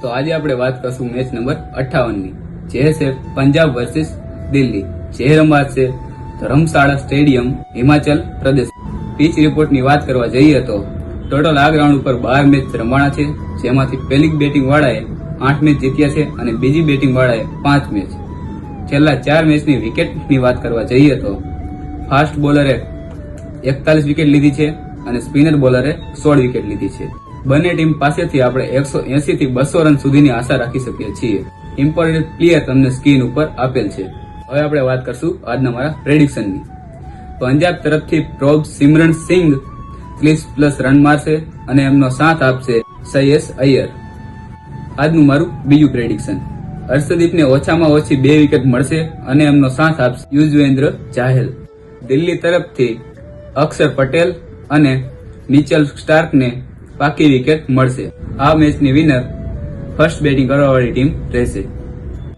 તો આજે આપણે વાત કરશું મેચ નંબર 58 ની, જે છે પંજાબ વર્સિસ દિલ્હી, જે રમાશે ધર્મશાળા સ્ટેડિયમ, હિમાચલ પ્રદેશ. પીચ રિપોર્ટની વાત કરવા જઈએ તો ટોટલ આ ગ્રાઉન્ડ ઉપર 12 મેચ રમાણા છે, જેમાંથી પહેલી બેટિંગ વાળાએ 8 મેચ જીત્યા છે અને બીજી બેટિંગ વાળાએ 5 મેચ. છેલ્લા 4 મેચની વિકેટની વાત કરવા જઈએ તો ફાસ્ટ બોલરે 41 વિકેટ લીધી છે અને સ્પિનર બોલરે 16 વિકેટ લીધી છે. બંને ટીમ પાસેથી આપણે 180 થી 200 રન સુધીની આશા રાખી શકીએ છીએ. ઇમ્પોર્ટન્ટ પ્લેયર તમને સ્ક્રીન ઉપર આપેલ છે. હવે આપણે વાત કરશું આજના મારા પ્રેડિક્શનની. પંજાબ તરફથી પ્રોબ સિમરન સિંઘ 30+ રન મારશે અને એમનો સાથ આપશે શ્રેયસ અય્યર. આજનું મારું બીજું પ્રેડિક્શન, હર્ષદીપને ઓછામાં ઓછી 2 વિકેટ મળશે અને એમનો સાથ આપશે યુઝવેન્દ્ર ચાહલ. દિલ્હી તરફથી અક્ષર પટેલ અને મિચેલ સ્ટાર્કને પાકી વિકેટ મળશે. આ મેચની વિનર ફર્સ્ટ બેટિંગ કરવાવાળી ટીમ રહેશે.